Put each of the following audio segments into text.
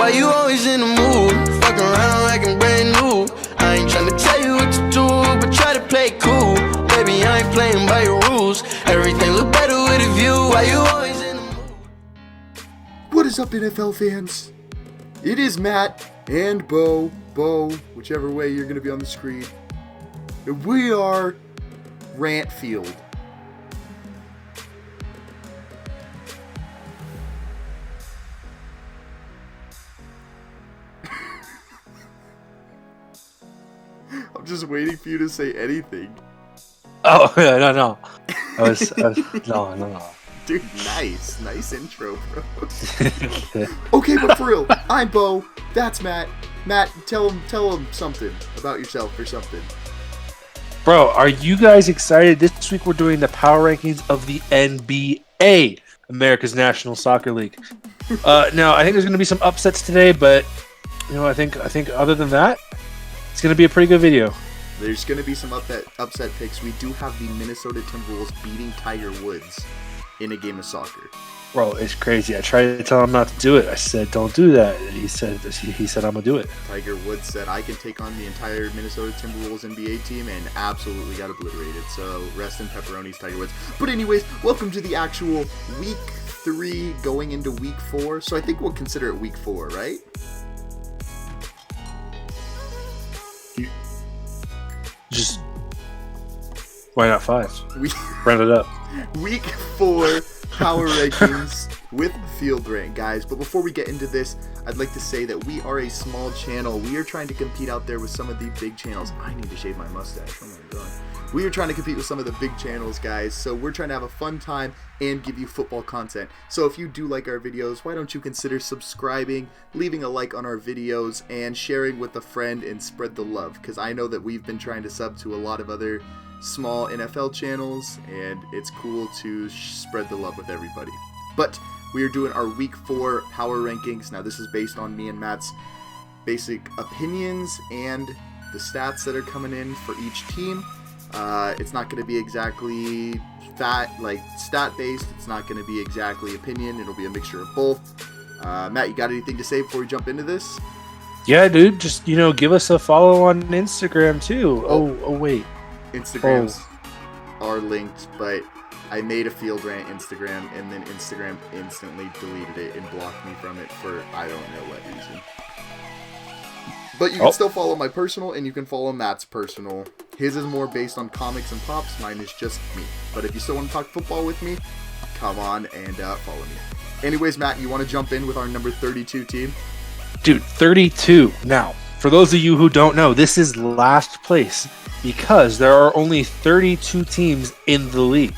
Why you always in the mood? Fuck around like I'm brand new. I ain't tryna tell you what to do, but try to play cool. Baby, I ain't playing by your rules. Everything look better with a view. Why you always in the mood? What is up, NFL fans? It is Matt and Bo, whichever way you're going to be on the screen. And we are Rantfield. I'm just waiting for you to say anything. Oh, no. I was no. Dude, nice intro, bro. Okay, but for real, I'm Bo. That's Matt. Matt, tell him something about yourself or something. Bro, are you guys excited? This week we're doing the power rankings of the NBA, America's National Soccer League. Now I think there's going to be some upsets today, but I think other than that, it's going to be a pretty good video. There's going to be some upset picks. We do have the Minnesota Timberwolves beating Tiger Woods in a game of soccer. Bro, it's crazy. I tried to tell him not to do it. I said, don't do that. And he said, I'm going to do it. Tiger Woods said, I can take on the entire Minnesota Timberwolves NBA team, and absolutely got obliterated. So, rest in pepperonis, Tiger Woods. But anyways, welcome to the actual Week 3 going into Week 4. So I think we'll consider it Week 4, right? Just, why not 5? Round it up. Week 4 power rankings with field rank, guys. But before we get into this, I'd like to say that we are a small channel. We are trying to compete out there with some of the big channels. I need to shave my mustache. Oh my god. We are trying to compete with some of the big channels, guys. So we're trying to have a fun time and give you football content. So if you do like our videos, why don't you consider subscribing, leaving a like on our videos, and sharing with a friend and spread the love. Because I know that we've been trying to sub to a lot of other small NFL channels, and it's cool to spread the love with everybody. But we are doing our Week 4 power rankings. Now this is based on me and Matt's basic opinions and the stats that are coming in for each team. It's not going to be exactly stat based. It's not going to be exactly opinion. It'll be a mixture of both. Matt, you got anything to say before we jump into this? Yeah, dude. Just give us a follow on Instagram too. Oh wait. Instagrams are linked, but I made a Field Rant Instagram, and then Instagram instantly deleted it and blocked me from it for I don't know what reason. But you can still follow my personal, and you can follow Matt's personal. His is more based on comics and pops. Mine is just me. But if you still want to talk football with me, come on and follow me. Anyways, Matt, you want to jump in with our number 32 team? Dude, 32. Now, for those of you who don't know, this is last place because there are only 32 teams in the league.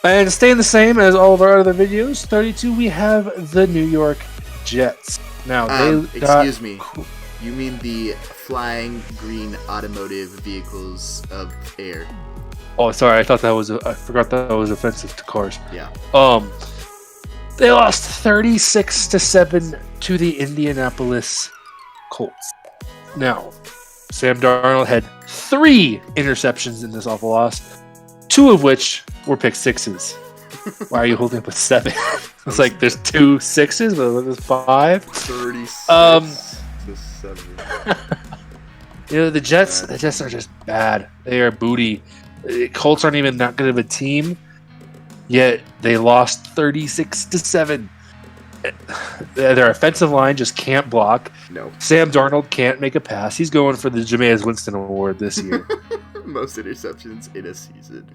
And staying the same as all of our other videos, 32, we have the New York Jets. Now, excuse me. You mean the flying green automotive vehicles of air? Oh, sorry. I forgot that was offensive to cars. Yeah. They lost 36-7 to the Indianapolis Colts. Now, Sam Darnold had 3 interceptions in this awful loss, 2 of which were pick sixes. Why are you holding up with 7? It's like there's 2 sixes, but there's 5. 36 to 7. The Jets are just bad. They are booty. The Colts aren't even that good of a team, yet they lost 36-7. Their offensive line just can't block. No. Sam Darnold can't make a pass. He's going for the Jameis Winston Award this year. Most interceptions in a season.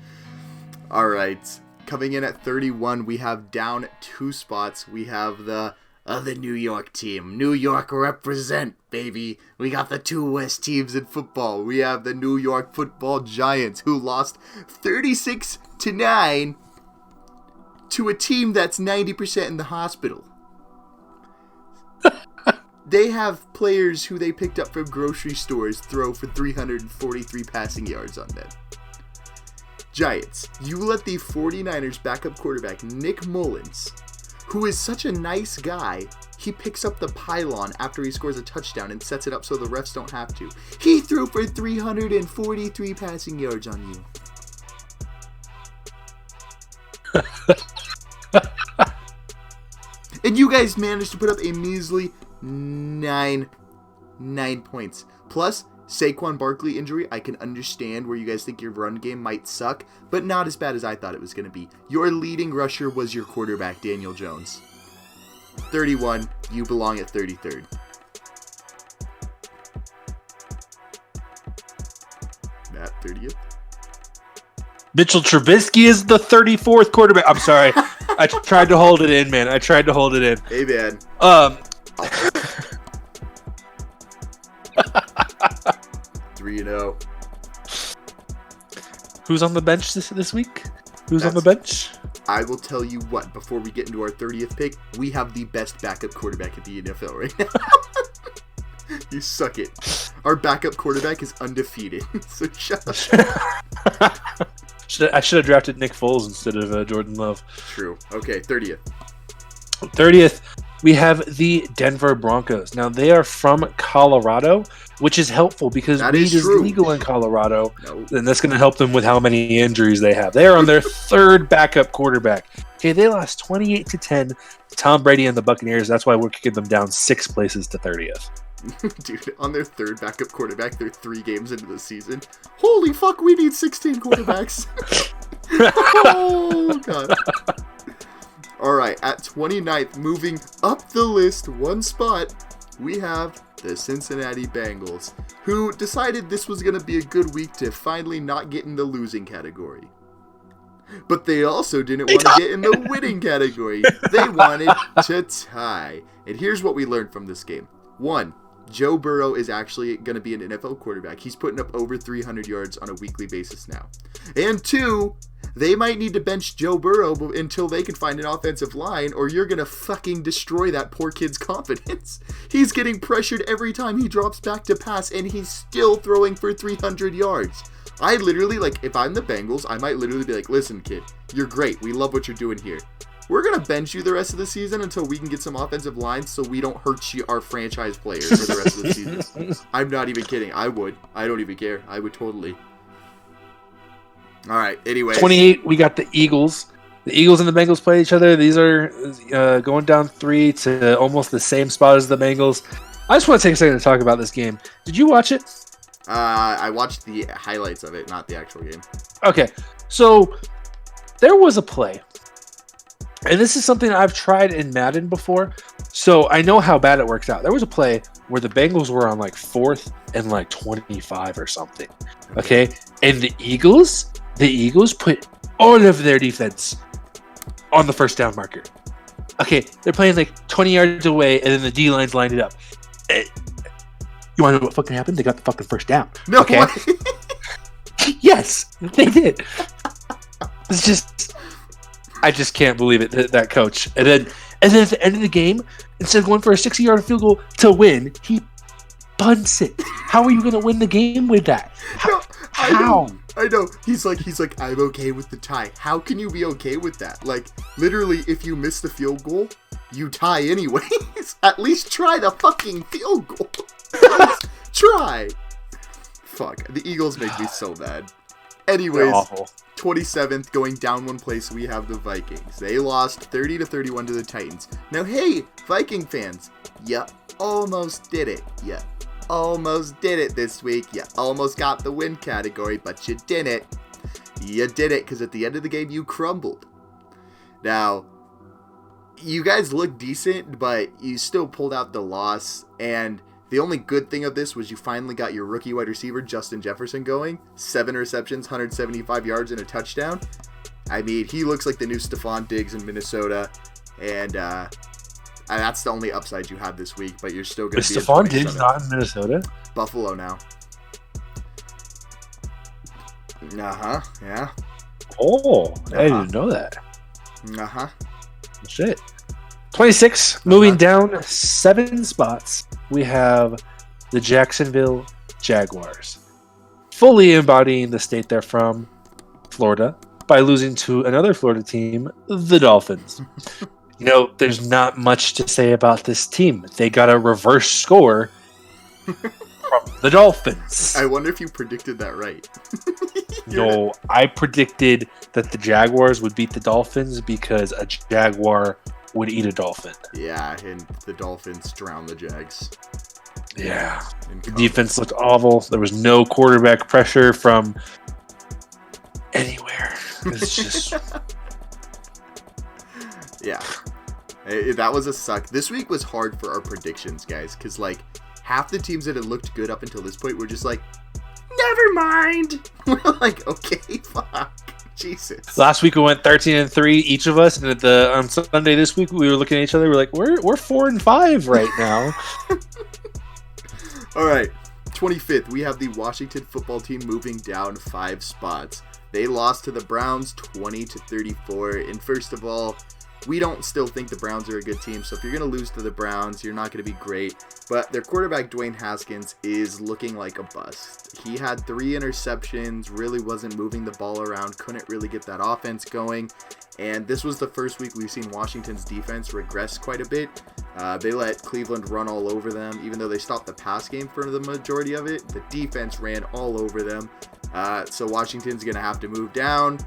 All right. Coming in at 31, we have down 2 spots. We have the New York team. New York represent, baby. We got the 2 West teams in football. We have the New York Football Giants, who lost 36-9 to a team that's 90% in the hospital. They have players who they picked up from grocery stores throw for 343 passing yards on them. Giants, you let the 49ers backup quarterback Nick Mullins, who is such a nice guy, he picks up the pylon after he scores a touchdown and sets it up so the refs don't have to. He threw for 343 passing yards on you. And you guys managed to put up a measly 9 points. Plus, Saquon Barkley injury, I can understand where you guys think your run game might suck, but not as bad as I thought it was going to be. Your leading rusher was your quarterback, Daniel Jones. 31, you belong at 33rd. Matt, 30th. Mitchell Trubisky is the 34th quarterback. I'm sorry. I tried to hold it in, man. I tried to hold it in. Hey, man. 3-0. Who's on the bench this week? Who's on the bench? I will tell you what, before we get into our 30th pick, we have the best backup quarterback in the NFL right now. You suck it. Our backup quarterback is undefeated. So shut up. I should have drafted Nick Foles instead of Jordan Love. True. Okay, 30th. 30th, we have the Denver Broncos. Now, they are from Colorado, which is helpful because weed is legal in Colorado. No. And that's going to help them with how many injuries they have. They are on their third backup quarterback. Okay, they lost 28-10 to Tom Brady and the Buccaneers. That's why we're kicking them down 6 places to 30th. Dude, on their third backup quarterback, they're 3 games into the season. Holy fuck, we need 16 quarterbacks. Oh, God. All right, at 29th, moving up the list 1 spot, we have the Cincinnati Bengals, who decided this was going to be a good week to finally not get in the losing category. But they also didn't want to get in the winning category. They wanted to tie. And here's what we learned from this game. 1, Joe Burrow is actually going to be an NFL quarterback. He's putting up over 300 yards on a weekly basis now. And 2, they might need to bench Joe Burrow until they can find an offensive line, or you're going to fucking destroy that poor kid's confidence. He's getting pressured every time he drops back to pass, and he's still throwing for 300 yards. I literally, if I'm the Bengals, I might literally be like, listen, kid, you're great. We love what you're doing here. We're going to bench you the rest of the season until we can get some offensive lines so we don't hurt our franchise players for the rest of the season. I'm not even kidding. I would. I don't even care. I would totally. All right, anyway. 28, we got the Eagles. The Eagles and the Bengals play each other. These are going down 3 to almost the same spot as the Bengals. I just want to take a second to talk about this game. Did you watch it? I watched the highlights of it, not the actual game. Okay, so there was a play. And this is something I've tried in Madden before, so I know how bad it works out. There was a play where the Bengals were on 4th and 25 or something. Okay? And the Eagles put all of their defense on the first down marker. Okay, they're playing 20 yards away, and then the D-line's lined it up. You want to know what fucking happened? They got the fucking first down. No okay? way. Yes, they did. It's just... I just can't believe it, that coach. And then at the end of the game, instead of going for a 60-yard field goal to win, he punts it. How are you going to win the game with that? How? I know. He's like, I'm okay with the tie. How can you be okay with that? Literally, if you miss the field goal, you tie anyways. At least try the fucking field goal. Try. Fuck. The Eagles make me so mad. Anyways, 27th, going down 1 place, we have the Vikings. They lost 30-31 to the Titans. Now, hey, Viking fans, you almost did it. You almost did it this week. You almost got the win category, but you didn't. You did it because at the end of the game, you crumbled. Now, you guys look decent, but you still pulled out the loss, and the only good thing of this was you finally got your rookie wide receiver, Justin Jefferson, going. 7 receptions, 175 yards, and a touchdown. I mean, he looks like the new Stephon Diggs in Minnesota. And that's the only upside you have this week, but you're still going to be... Is Stephon Diggs not in Minnesota? Buffalo now. Uh-huh, yeah. Oh, I didn't know that. Uh-huh. Shit. 26, moving down 7 spots, we have the Jacksonville Jaguars, fully embodying the state they're from, Florida, by losing to another Florida team, the Dolphins. There's not much to say about this team. They got a reverse score from the Dolphins. I wonder if you predicted that right. No, I predicted that the Jaguars would beat the Dolphins because a Jaguar would eat a dolphin. Yeah, and the Dolphins drown the Jags. Yeah. in The cover. defense looked awful. There was no quarterback pressure from anywhere. It's just Yeah. That was a suck. This week was hard for our predictions, guys, because, like, half the teams that had looked good up until this point were just like, never mind. We're like, okay, fuck. Jesus. last week we went 13-3 each of us, and on Sunday this week we were looking at each other. We're like, we're 4-5 right now. All right. 25th, we have the Washington football team moving down 5 spots. They lost to the Browns 20-34. And first of all, we don't still think the Browns are a good team. So if you're going to lose to the Browns, you're not going to be great. But their quarterback, Dwayne Haskins, is looking like a bust. He had 3 interceptions, really wasn't moving the ball around, couldn't really get that offense going. And this was the first week we've seen Washington's defense regress quite a bit. They let Cleveland run all over them. Even though they stopped the pass game for the majority of it, the defense ran all over them. So Washington's going to have to move down.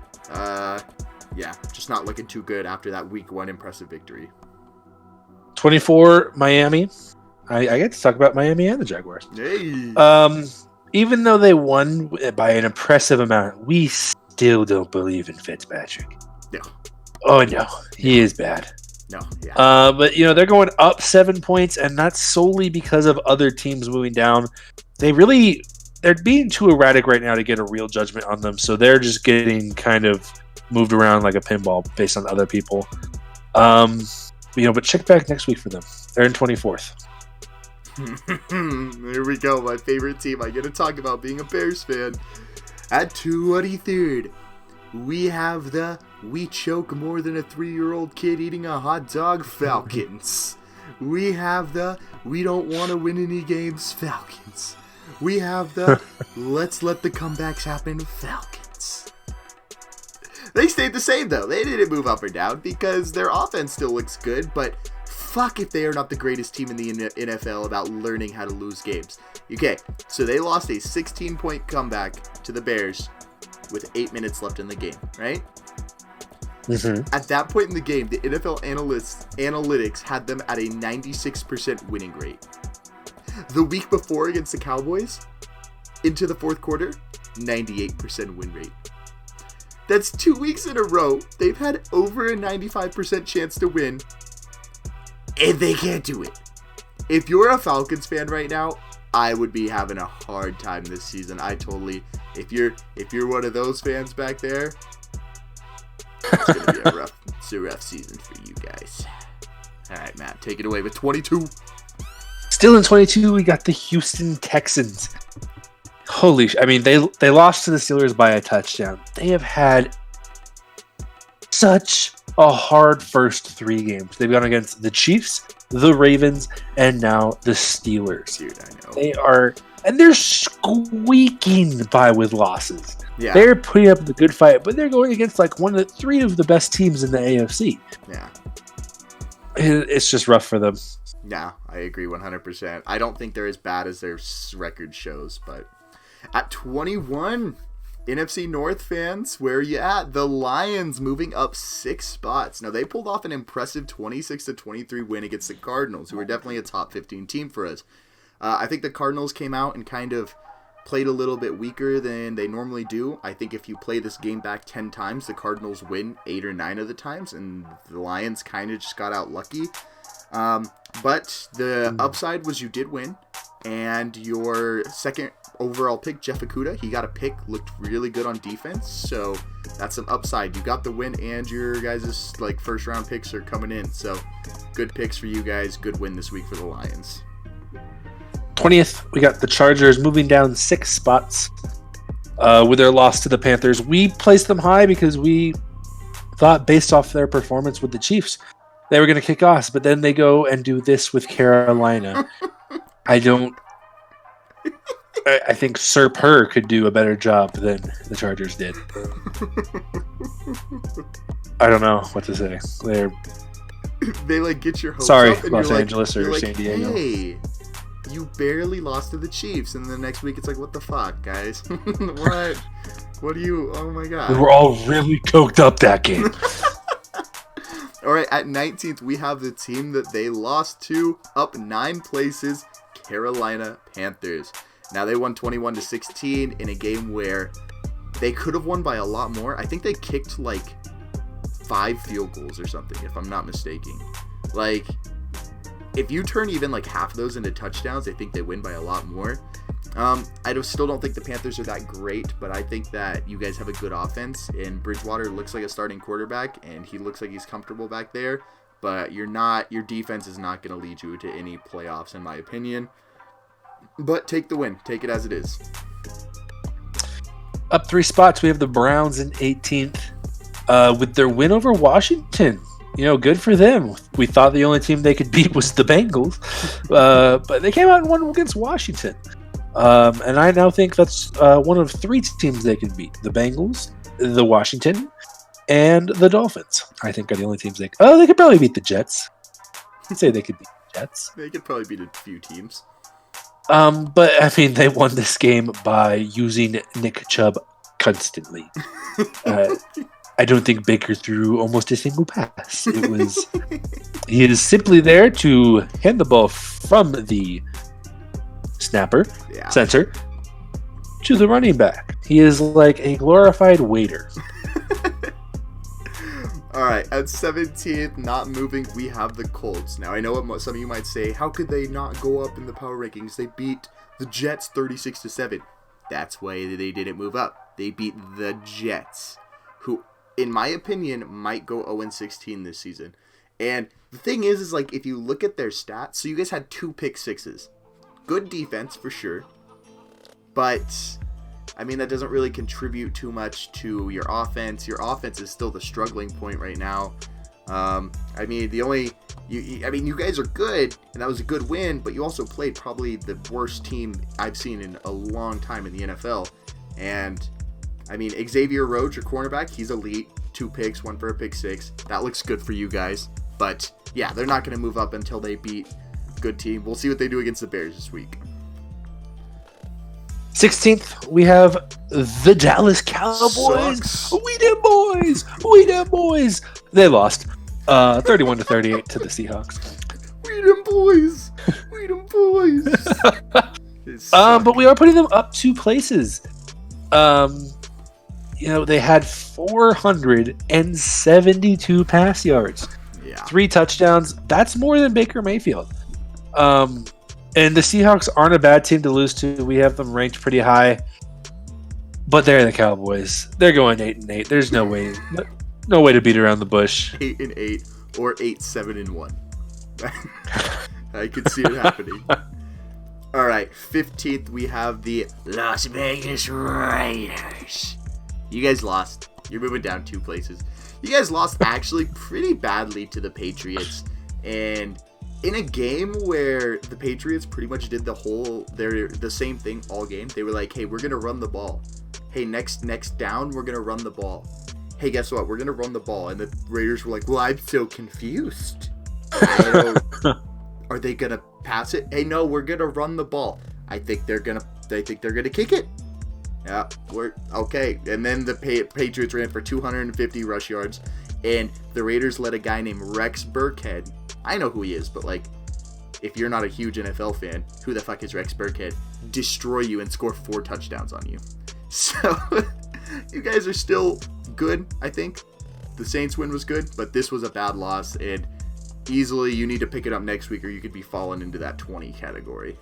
Yeah, just not looking too good after that week 1 impressive victory. 24 Miami. I get to talk about Miami and the Jaguars. Hey. Even though they won by an impressive amount, we still don't believe in Fitzpatrick. No. Oh no, he is bad. No, yeah. But they're going up 7 points, and that's solely because of other teams moving down. They're being too erratic right now to get a real judgment on them, so they're just getting kind of moved around like a pinball based on other people. But check back next week for them. They're in 24th. There we go, my favorite team. I get to talk about being a Bears fan. At 23rd, we have the we choke more than a 3-year-old kid eating a hot dog Falcons. We have the we don't want to win any games Falcons. We have the let's let the comebacks happen Falcons. They stayed the same though. They didn't move up or down because their offense still looks good, but fuck if they are not the greatest team in the NFL about learning how to lose games. Okay, so they lost a 16-point comeback to the Bears with 8 minutes left in the game, right? Mm-hmm. At that point in the game, the NFL analytics had them at a 96% winning rate. The week before against the Cowboys, into the fourth quarter, 98% win rate. That's 2 weeks in a row. They've had over a 95% chance to win, and they can't do it. If you're a Falcons fan right now, I would be having a hard time this season. If you're one of those fans back there, it's gonna be a rough season for you guys. All right, Matt, take it away with 22. Still in 22, we got the Houston Texans. Holy they lost to the Steelers by a touchdown. They have had such a hard first 3 games. They've gone against the Chiefs, the Ravens, and now the Steelers. Dude, I know. They're squeaking by with losses. Yeah. They're putting up the good fight, but they're going against like 3 of the best teams in the AFC. Yeah. It's just rough for them. Yeah, I agree 100%. I don't think they're as bad as their record shows, but at 21, NFC North fans, where are you at? The Lions moving up 6 spots. Now, they pulled off an impressive 26-23 win against the Cardinals, who are definitely a top 15 team for us. I think the Cardinals came out and kind of played a little bit weaker than they normally do. I think if you play this game back 10 times, the Cardinals win 8 or 9 of the times, and the Lions kind of just got out lucky. But the upside was you did win, and your second overall pick, Jeff Okudah, he got a pick, looked really good on defense, so that's some upside. You got the win, and your guys' first round picks are coming in, so good picks for you guys. Good win this week for the Lions. 20th, we got the Chargers moving down 6 spots with their loss to the Panthers. We placed them high because we thought, based off their performance with the Chiefs, they were going to kick us, but then they go and do this with Carolina. I think Sir Purr could do a better job than the Chargers did. I don't know what to say. They get your hopes Sorry, up, and Los you're Angeles or you're San Diego. Hey, you barely lost to the Chiefs, and the next week it's like, what the fuck, guys? What do you? Oh my god! We were all really coked up that game. All right, at 19th, we have the team that they lost to, up 9 places, Carolina Panthers. Now, they won 21-16 in a game where they could have won by a lot more. I think they kicked, like, 5 field goals or something, if I'm not mistaken. Like, if you turn even, like, half of those into touchdowns, I think they win by a lot more. Still don't think the Panthers are that great, but I think that you guys have a good offense, and Bridgewater looks like a starting quarterback, and he looks like he's comfortable back there, but your defense is not going to lead you to any playoffs, in my opinion. But take the win. Take it as it is. Up 3 spots, we have the Browns in 18th with their win over Washington. Good for them. We thought the only team they could beat was the Bengals, but they came out and won against Washington. And I now think that's one of 3 teams they can beat. The Bengals, the Washington, and the Dolphins. I think are the only teams they could probably beat the Jets. I'd say they could beat the Jets. They could probably beat a few teams. But, I mean, they won this game by using Nick Chubb constantly. I don't think Baker threw almost a single pass. He is simply there to hand the ball from the center, to the running back. He is like a glorified waiter. All right, at 17th, not moving, we have the Colts. Now, I know what some of you might say, how could they not go up in the power rankings? They beat the Jets 36-7. That's why they didn't move up. They beat the Jets, who, in my opinion, might go 0-16 this season. And the thing is like, if you look at their stats, so you guys had 2 pick sixes. Good defense, for sure. But, I mean, that doesn't really contribute too much to your offense. Your offense is still the struggling point right now. I mean, you guys are good, and that was a good win, but you also played probably the worst team I've seen in a long time in the NFL. And, I mean, Xavier Rhodes, your cornerback, he's elite. 2 picks, 1 for a pick 6. That looks good for you guys. But, yeah, they're not going to move up until they beat a good team. We'll see what they do against the Bears this week. 16th, we have the Dallas Cowboys. Sucks. We them boys. They lost 31-38 to the Seahawks. We them boys. But we are putting them up 2 places. They had 472 pass yards, 3 touchdowns. That's more than Baker Mayfield. And the Seahawks aren't a bad team to lose to. We have them ranked pretty high, but they're the Cowboys. They're going 8-8. There's no way to beat around the bush. 8-8 or 8-7-1. I could see it happening. All right, 15th, we have the Las Vegas Raiders. You guys lost. You're moving down 2 places. You guys lost actually pretty badly to the Patriots, and in a game where the Patriots pretty much did the same thing all game. They were like, hey, we're going to run the ball. Hey, next down, we're going to run the ball. Hey, guess what? We're going to run the ball. And the Raiders were like, well, I'm so confused. Are they going to pass it? Hey, no, we're going to run the ball. I think they're going to kick it. Yeah, we're okay. And then the Patriots ran for 250 rush yards, and the Raiders let a guy named Rex Burkhead. I know who he is, but like, if you're not a huge NFL fan, who the fuck is Rex Burkhead? Destroy you and score 4 touchdowns on you. So, you guys are still good, I think. The Saints win was good, but this was a bad loss, and easily you need to pick it up next week or you could be falling into that 20 category.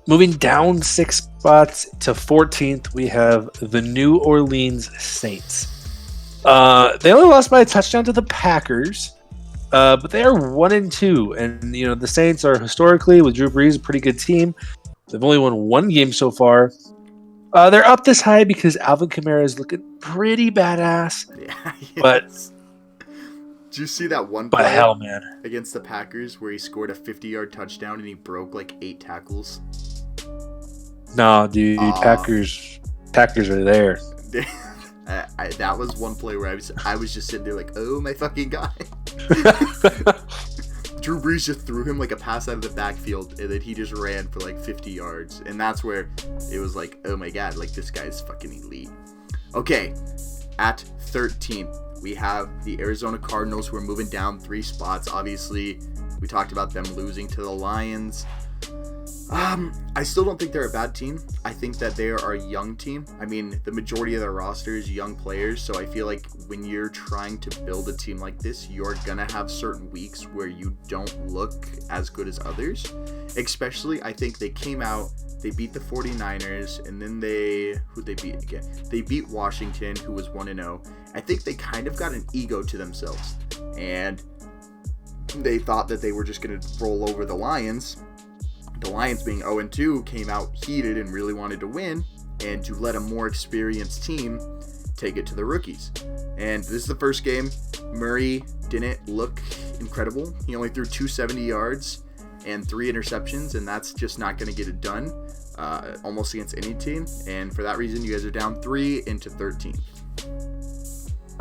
Moving down 6 spots to 14th, we have the New Orleans Saints. They only lost by a touchdown to the Packers, but they are 1-2, and the Saints are historically, with Drew Brees, a pretty good team. They've only won 1 game so far. They're up this high because Alvin Kamara is looking pretty badass. Yeah, yes. But did you see that one by play hell, man, against the Packers where he scored a 50-yard touchdown and he broke like 8 tackles? No, dude, Packers are there. That was one play where I was just sitting there like, oh my fucking god. Drew Brees just threw him like a pass out of the backfield, and then he just ran for like 50 yards. And that's where it was like, oh my god, like this guy's fucking elite. Okay, at 13, we have the Arizona Cardinals, who are moving down 3 spots. Obviously, we talked about them losing to the Lions. I still don't think they're a bad team. I think that they are a young team. I mean, the majority of their roster is young players, so I feel like when you're trying to build a team like this, you're gonna have certain weeks where you don't look as good as others. Especially, I think they came out, they beat the 49ers, and then who'd they beat again? They beat Washington, who was 1-0. I think they kind of got an ego to themselves, and they thought that they were just gonna roll over the Lions. The Lions, being 0-2, came out heated and really wanted to win, and to let a more experienced team take it to the rookies. And this is the first game. Murray didn't look incredible. He only threw 270 yards and 3 interceptions, and that's just not going to get it done almost against any team. And for that reason, you guys are down 3 into 13.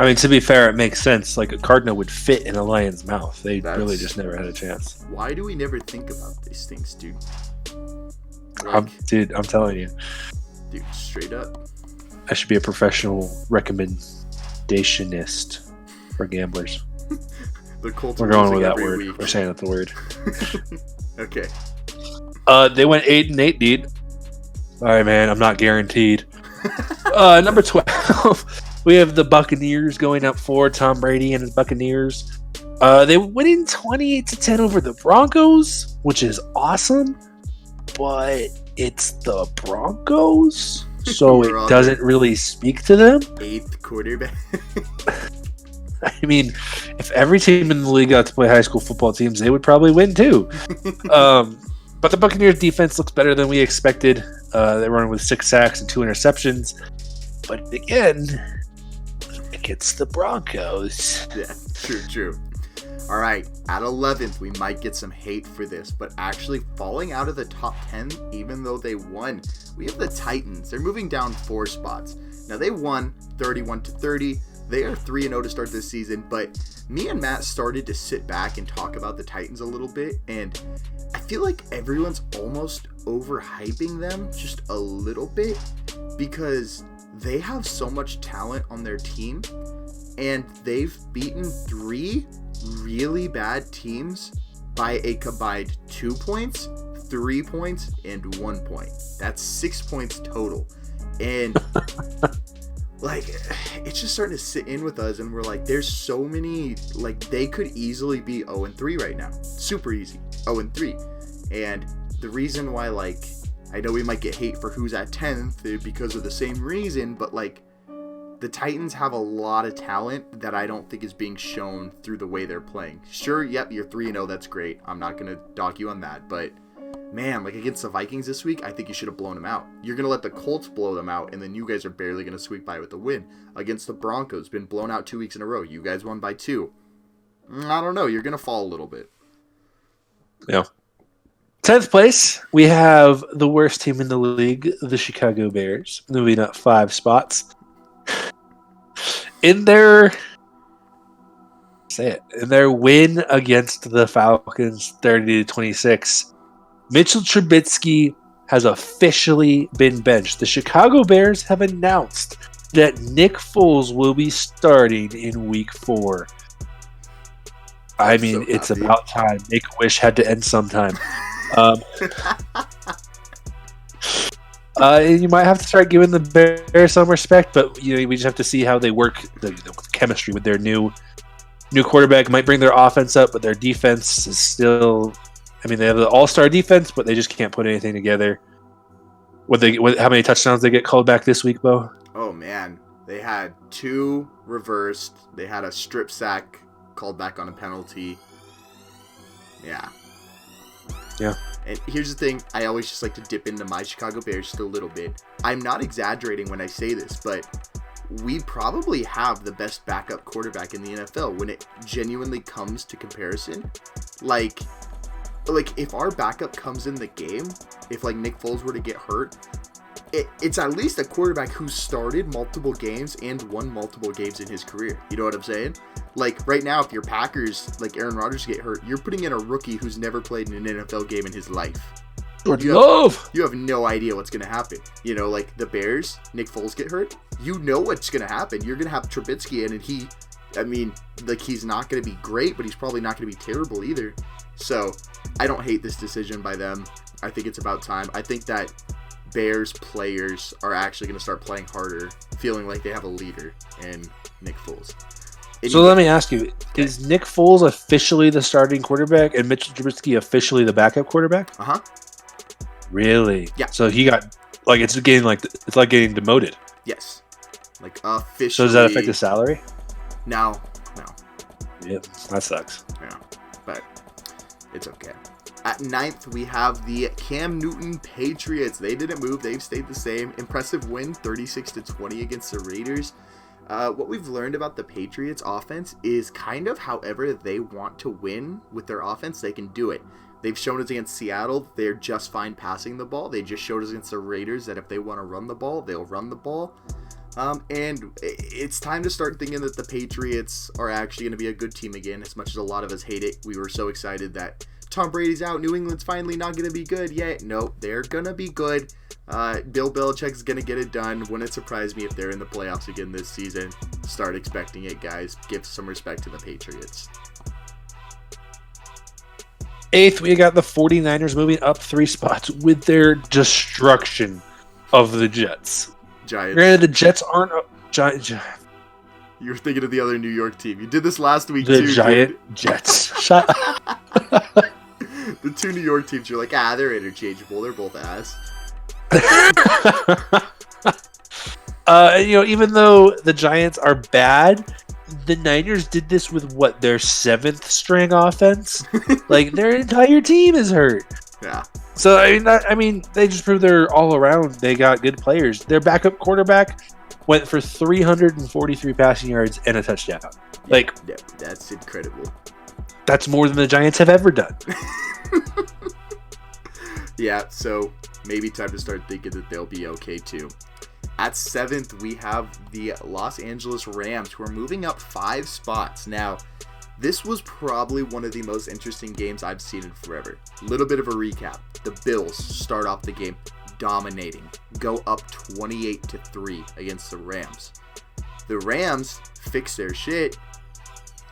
I mean, to be fair, it makes sense. Like, a cardinal would fit in a lion's mouth. They really just never had a chance. Why do we never think about these things, dude? I'm telling you. Dude, straight up. I should be a professional recommendationist for gamblers. The Colts We're are going losing with that every word. week. We're saying that the word. Okay. They went 8-8, dude. All right, man. I'm not guaranteed. Number 12. We have the Buccaneers going up 4. Tom Brady and his Buccaneers. They winning 28-10 over the Broncos, which is awesome. But it's the Broncos, so it doesn't really speak to them. 8th quarterback. I mean, if every team in the league got to play high school football teams, they would probably win too. But the Buccaneers defense looks better than we expected. They're running with 6 sacks and 2 interceptions. But again, it's the Broncos. Yeah, true. All right, at 11th, we might get some hate for this, but actually falling out of the top 10, even though they won, we have the Titans. They're moving down 4 spots. Now, they won 31-30. They are 3-0 to start this season, but me and Matt started to sit back and talk about the Titans a little bit, and I feel like everyone's almost overhyping them just a little bit because they have so much talent on their team, and they've beaten 3 really bad teams by a combined 2 points, 3 points, and 1 point. That's 6 points total. And like, it's just starting to sit in with us, and we're like, there's so many, like, they could easily be 0-3 right now. Super easy. 0-3. And the reason why, like, I know we might get hate for who's at 10th because of the same reason, but like, the Titans have a lot of talent that I don't think is being shown through the way they're playing. Sure, yep, you're 3-0, that's great. I'm not going to dock you on that. But, man, like against the Vikings this week, I think you should have blown them out. You're going to let the Colts blow them out, and then you guys are barely going to squeak by with the win. Against the Broncos, been blown out 2 weeks in a row. You guys won by 2. I don't know. You're going to fall a little bit. Yeah. 10th place, we have the worst team in the league, the Chicago Bears, moving up 5 spots. In their win against the Falcons, 30-26, Mitchell Trubisky has officially been benched. The Chicago Bears have announced that Nick Foles will be starting in Week 4. I mean, so it's about time. Make-A-Wish had to end sometime. You might have to start giving the Bears some respect, but we just have to see how they work the chemistry with their new quarterback. Might bring their offense up, but their defense is still. I mean, they have the all-star defense, but they just can't put anything together. How many touchdowns they get called back this week, Bo? Oh man, they had 2 reversed. They had a strip sack called back on a penalty. Yeah. And here's the thing, I always just like to dip into my Chicago Bears just a little bit. I'm not exaggerating when I say this, but we probably have the best backup quarterback in the NFL when it genuinely comes to comparison. Like if our backup comes in the game, if like Nick Foles were to get hurt, it's at least a quarterback who started multiple games and won multiple games in his career. You know what I'm saying? Like right now, if your Packers, like Aaron Rodgers, get hurt, you're putting in a rookie who's never played in an NFL game in his life. You have no idea what's going to happen. You know, like the Bears, Nick Foles get hurt. You know what's going to happen. You're going to have Trubisky in, and he I mean, like, he's not going to be great, but he's probably not going to be terrible either. So I don't hate this decision by them. I think it's about time. I think that Bears players are actually going to start playing harder, feeling like they have a leader in Nick Foles. So let me ask you, is Nick Foles officially the starting quarterback and Mitchell Trubisky officially the backup quarterback? Uh-huh. Really? Yeah. So he got, like, it's like getting demoted. Yes. Like, officially. So does that affect his salary? No. Yep, that sucks. Yeah, but it's okay. At 9th, we have the Cam Newton Patriots. They didn't move. They've stayed the same. Impressive win, 36-20 against the Raiders. What we've learned about the Patriots offense is kind of however they want to win with their offense, they can do it. They've shown us against Seattle, they're just fine passing the ball. They just showed us against the Raiders that if they want to run the ball, they'll run the ball. And it's time to start thinking that the Patriots are actually going to be a good team again, as much as a lot of us hate it. We were so excited that Tom Brady's out, New England's finally not going to be good yet. No, they're going to be good. Bill Belichick's going to get it done. Wouldn't surprise me if they're in the playoffs again this season. Start expecting it, guys. Give some respect to the Patriots. 8th, we got the 49ers moving up 3 spots with their destruction of the Jets. Giants. Granted, the Jets aren't giant. You were thinking of the other New York team. You did this last week, The too. Giant Jets. Shut up. The 2 New York teams, you're like, they're interchangeable. They're both ass. Even though the Giants are bad, the Niners did this with their 7th string offense. Like, their entire team is hurt. Yeah. So I mean, they just proved they're all around. They got good players. Their backup quarterback went for 343 passing yards and a touchdown. Like, Yeah, that's incredible. that's more than the Giants have ever done. Yeah, so maybe time to start thinking that they'll be okay too. At 7th, we have the Los Angeles Rams, who are moving up 5 spots. Now, this was probably one of the most interesting games I've seen in forever. Little bit of a recap. The Bills start off the game dominating, go up 28-3 against the Rams. The Rams fix their shit,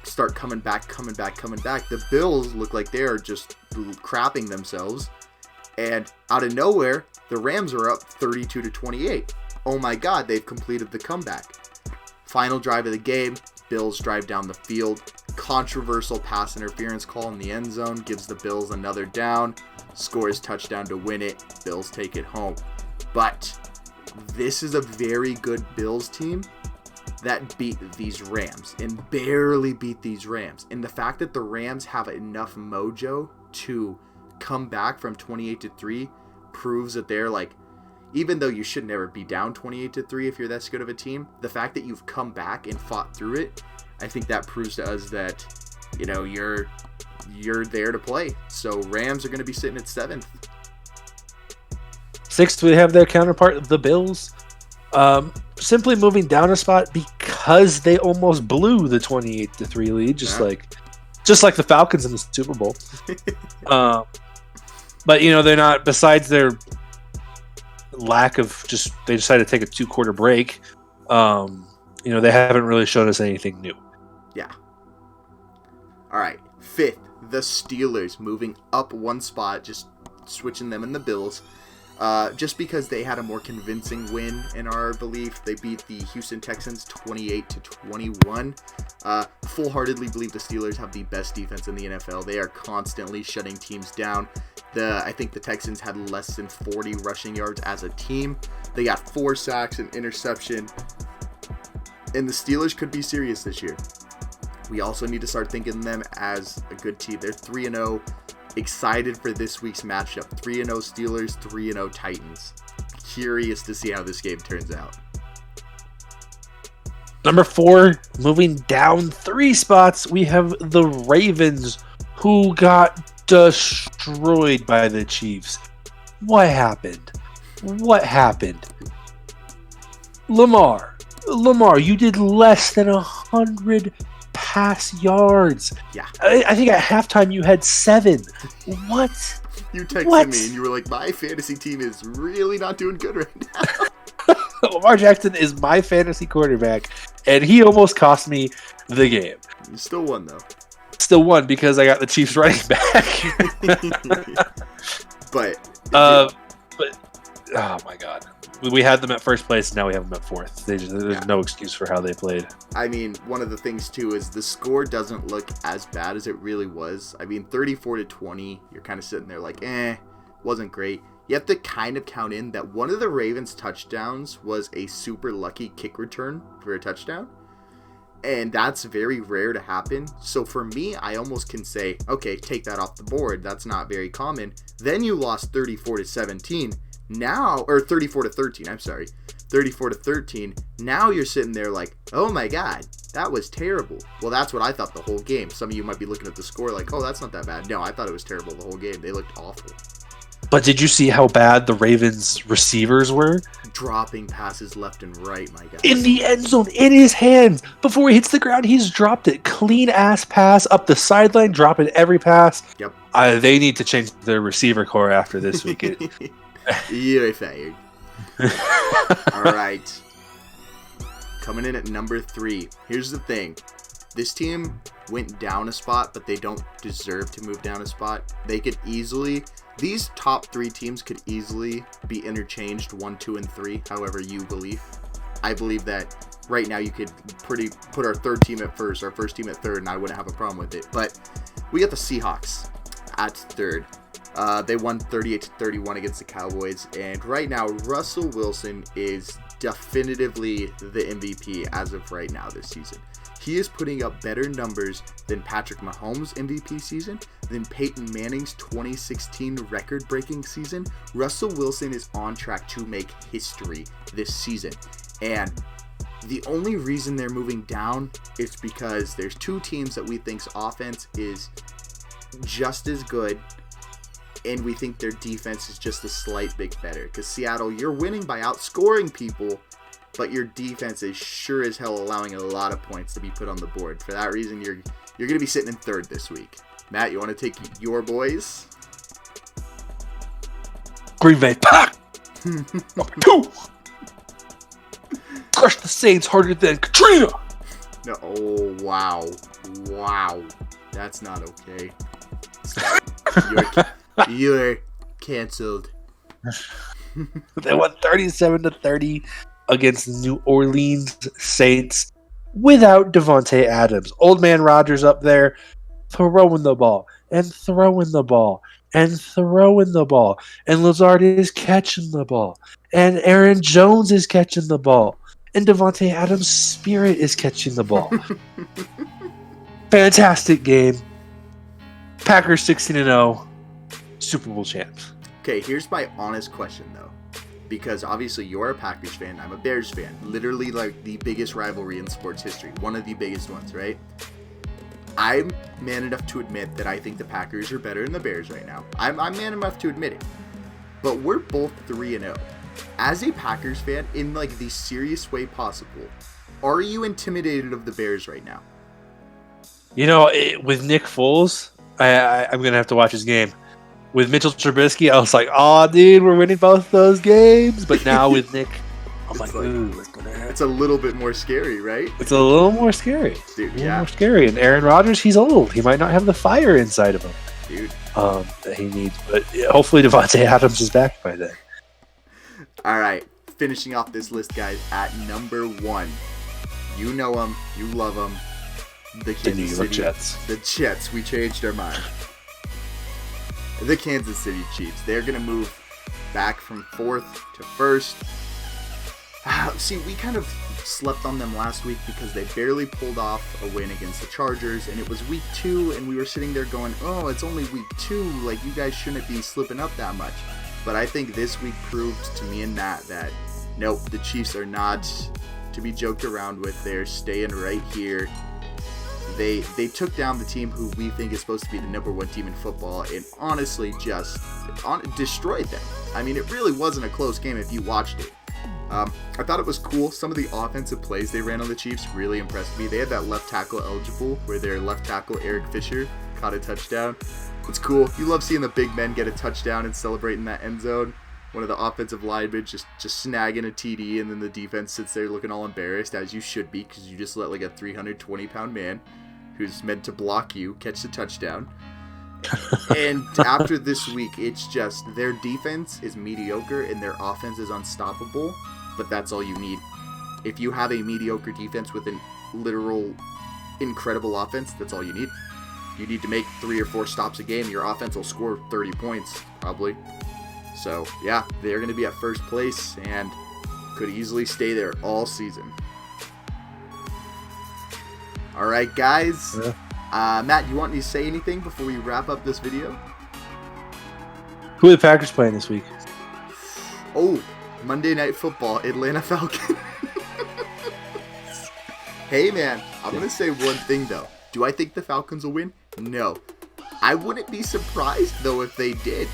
start coming back. The Bills look like they are just crapping themselves. And out of nowhere, the Rams are up 32-28. Oh my God, they've completed the comeback. Final drive of the game, Bills drive down the field. Controversial pass interference call in the end zone gives the Bills another down. Scores touchdown to win it. Bills take it home. But this is a very good Bills team that beat these Rams and barely beat these Rams. And the fact that the Rams have enough mojo to come back from 28-3 proves that they're like, even though you should never be down 28-3 if you're that good of a team, the fact that you've come back and fought through it, I think that proves to us that, you're there to play. So Rams are going to be sitting at 7th. 6th, we have their counterpart, the Bills. Simply moving down a spot because they almost blew the 28-3 lead, just like the Falcons in the Super Bowl. But they're not. Besides their lack of they decided to take a 2-quarter break. They haven't really shown us anything new. Yeah. All right. 5th, the Steelers moving up 1 spot, just switching them and the Bills. Just because they had a more convincing win in our belief. They beat the Houston Texans 28-21. Full-heartedly believe the Steelers have the best defense in the NFL. They are constantly shutting teams down. I think the Texans had less than 40 rushing yards as a team. They got 4 sacks and interception. And the Steelers could be serious this year. We also need to start thinking of them as a good team. They're 3-0. Excited for this week's matchup. 3-0 Steelers, 3-0 Titans. Curious to see how this game turns out. Number 4, moving down 3 spots, we have the Ravens, who got destroyed by the Chiefs. What happened? Lamar, you did less than 100 pass yards. Yeah. I think at halftime you had 7. What? You texted me and you were like, my fantasy team is really not doing good right now. Lamar Jackson is my fantasy quarterback, and he almost cost me the game. You still won though. Still won because I got the Chiefs running back. But but oh my god, we had them at first place. Now we have them at fourth. There's no excuse for how they played. I mean, one of the things too is the score doesn't look as bad as it really was. I mean, 34-20. You're kind of sitting there like, wasn't great. You have to kind of count in that one of the Ravens' touchdowns was a super lucky kick return for a touchdown. And that's very rare to happen. So for me, I almost can say, okay, take that off the board. That's not very common. Then you lost 34-17. Now, or 34-13, I'm sorry. 34-13. Now you're sitting there like, oh my God, that was terrible. Well, that's what I thought the whole game. Some of you might be looking at the score like, oh, that's not that bad. No, I thought it was terrible the whole game. They looked awful. But did you see how bad the Ravens receivers were? Dropping passes left and right, my God. In the end zone, in his hands. Before he hits the ground, he's dropped it. Clean ass pass up the sideline, dropping every pass. Yep. They need to change their receiver core after this week. You're fired. All right. Coming in at number 3. Here's the thing. This team went down a spot, but they don't deserve to move down a spot. They could easily... These top 3 teams could easily be interchanged 1, 2, and 3, however you believe. I believe that right now you could put our third team at first, our first team at third, and I wouldn't have a problem with it. But we got the Seahawks at third. They won 38-31 against the Cowboys, and right now Russell Wilson is definitively the MVP as of right now this season. He is putting up better numbers than Patrick Mahomes' MVP season, than Peyton Manning's 2016 record-breaking season. Russell Wilson is on track to make history this season. And the only reason they're moving down is because there's 2 teams that we think's offense is just as good, and we think their defense is just a slight bit better. Because Seattle, you're winning by outscoring people, but your defense is sure as hell allowing a lot of points to be put on the board. For that reason, you're going to be sitting in third this week. Matt, you want to take your boys? Green Bay Pack! Number 2! Crush the Saints harder than Katrina! No, oh, wow. Wow. That's not okay. You're canceled. They won 37-30 against New Orleans Saints without Devontae Adams. Old man Rodgers up there throwing the ball and throwing the ball and throwing the ball. And Lazard is catching the ball. And Aaron Jones is catching the ball. And Devontae Adams' spirit is catching the ball. Fantastic game. Packers 16-0. Super Bowl champs. Okay, here's my honest question, though. Because obviously you're a Packers fan, I'm a Bears fan. Literally like the biggest rivalry in sports history. One of the biggest ones, right? I'm man enough to admit that I think the Packers are better than the Bears right now. I'm man enough to admit it. But we're both 3-0. As a Packers fan, in like the serious way possible, are you intimidated of the Bears right now? You know, with Nick Foles, I'm going to have to watch his game. With Mitchell Trubisky, I was like, oh, dude, we're winning both those games. But now with Nick, I'm like, ooh, what's going to happen? It's a little bit more scary, right? It's a little more scary. Dude, a little more scary. And Aaron Rodgers, he's old. He might not have the fire inside of him. Dude. That he needs. But hopefully Devontae Adams is back by then. All right. Finishing off this list, guys, at number 1. You know them. You love them. The New York Jets. The Jets. We changed our mind. The Kansas City Chiefs. They're going to move back from 4th to 1st. See, we kind of slept on them last week because they barely pulled off a win against the Chargers, and it was week 2, and we were sitting there going, oh, it's only week 2, like, you guys shouldn't be slipping up that much. But I think this week proved to me and Matt that, nope, the Chiefs are not to be joked around with. They're staying right here. They took down the team who we think is supposed to be the number 1 team in football and honestly just destroyed them. I mean, it really wasn't a close game if you watched it. I thought it was cool. Some of the offensive plays they ran on the Chiefs really impressed me. They had that left tackle eligible where their left tackle, Eric Fisher, caught a touchdown. It's cool. You love seeing the big men get a touchdown and celebrate in that end zone. one of the offensive linemen just snagging a TD, and then the defense sits there looking all embarrassed, as you should be, because you just let like a 320-pound man who's meant to block you catch the touchdown. And after this week, it's just their defense is mediocre and their offense is unstoppable, but that's all you need. If you have a mediocre defense with an literal incredible offense, that's all you need. You need to make 3 or 4 stops a game. Your offense will score 30 points, probably. So, yeah, they're going to be at first place and could easily stay there all season. All right, guys. Yeah. Matt, you want me to say anything before we wrap up this video? Who are the Packers playing this week? Oh, Monday Night Football, Atlanta Falcons. Hey, man, I'm going to say one thing, though. Do I think the Falcons will win? No. I wouldn't be surprised, though, if they did.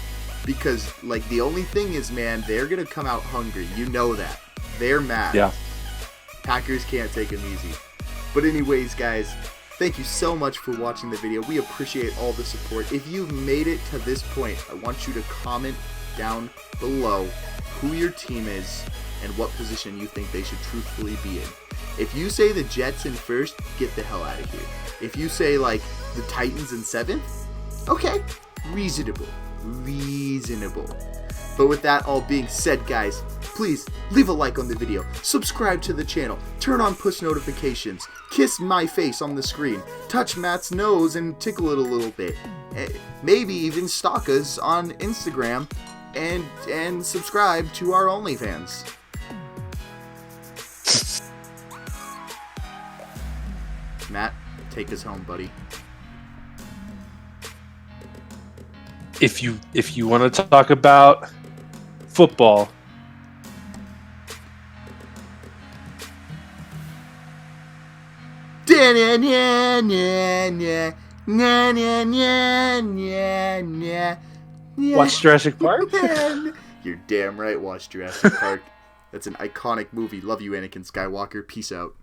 Because, like, the only thing is, man, they're going to come out hungry. You know that. They're mad. Yeah. Packers can't take them easy. But anyways, guys, thank you so much for watching the video. We appreciate all the support. If you've made it to this point, I want you to comment down below who your team is and what position you think they should truthfully be in. If you say the Jets in first, get the hell out of here. If you say, like, the Titans in 7th, okay, reasonable. But with that all being said, guys, please leave a like on the video, subscribe to the channel, turn on push notifications, kiss my face on the screen, touch Matt's nose and tickle it a little bit, maybe even stalk us on Instagram, and subscribe to our OnlyFans. Matt, take us home, buddy. If you want to talk about football, watch Jurassic Park. You're damn right, watch Jurassic Park. That's an iconic movie. Love you, Anakin Skywalker. Peace out.